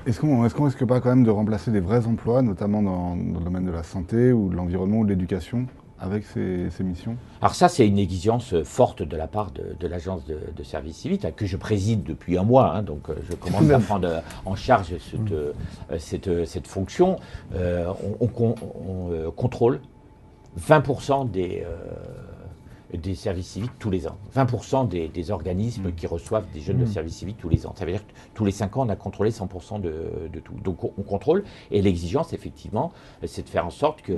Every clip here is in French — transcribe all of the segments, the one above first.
Est-ce qu'on risque pas quand même de remplacer des vrais emplois, notamment dans le domaine de la santé ou de l'environnement ou de l'éducation, avec ces missions? Alors ça, c'est une exigence forte de la part de l'agence de service civique, que je préside depuis un mois, hein, donc je commence à prendre en charge cette fonction. On contrôle 20% des services civiques tous les ans. 20% des organismes qui reçoivent des jeunes de service civique tous les ans. Ça veut dire que tous les 5 ans, on a contrôlé 100% de tout. Donc on contrôle, et l'exigence, effectivement, c'est de faire en sorte que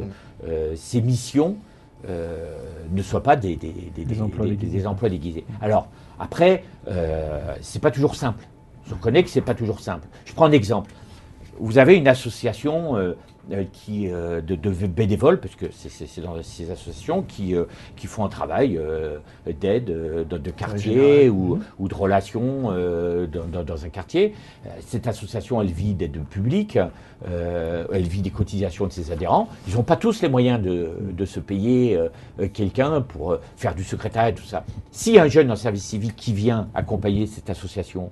ces missions ne soient pas des emplois déguisés. Alors, après, c'est pas toujours simple. Je reconnais que c'est pas toujours simple. Je prends un exemple. Vous avez une association de bénévoles, parce que c'est dans ces associations qui font un travail d'aide de quartier ou de relations dans un quartier. Cette association, elle vit d'aide publique, elle vit des cotisations de ses adhérents. Ils n'ont pas tous les moyens de se payer quelqu'un pour faire du secrétariat et tout ça. Si un jeune en service civique qui vient accompagner cette association,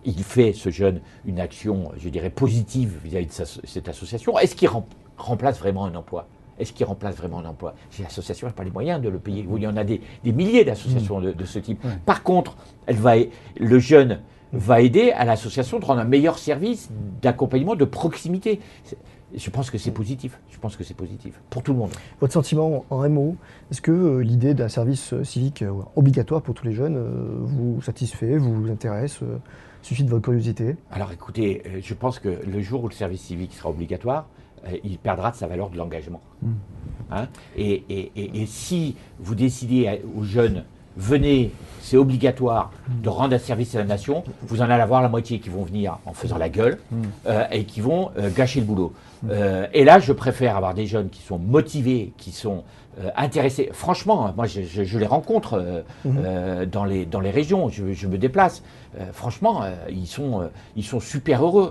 il fait, ce jeune, une action, je dirais, positive vis-à-vis de cette association, est-ce qu'il remplace vraiment un emploi? Est-ce qu'il remplace vraiment un emploi? L'association n'a pas les moyens de le payer. Il y en a des milliers d'associations de ce type. Ouais. Par contre, le jeune va aider à l'association de rendre un meilleur service d'accompagnement de proximité. Je pense que c'est positif. Je pense que c'est positif pour tout le monde. Votre sentiment en un mot, est-ce que l'idée d'un service civique obligatoire pour tous les jeunes vous satisfait, vous intéresse, suscite votre curiosité? Alors écoutez, je pense que le jour où le service civique sera obligatoire, il perdra de sa valeur de l'engagement. Hein, et si vous décidez aux jeunes, venez, c'est obligatoire de rendre un service à la nation, vous en allez avoir la moitié qui vont venir en faisant la gueule et qui vont gâcher le boulot. Et là, je préfère avoir des jeunes qui sont motivés, qui sont intéressés. Franchement, moi, je les rencontre dans les régions, je me déplace. Franchement, ils sont super heureux.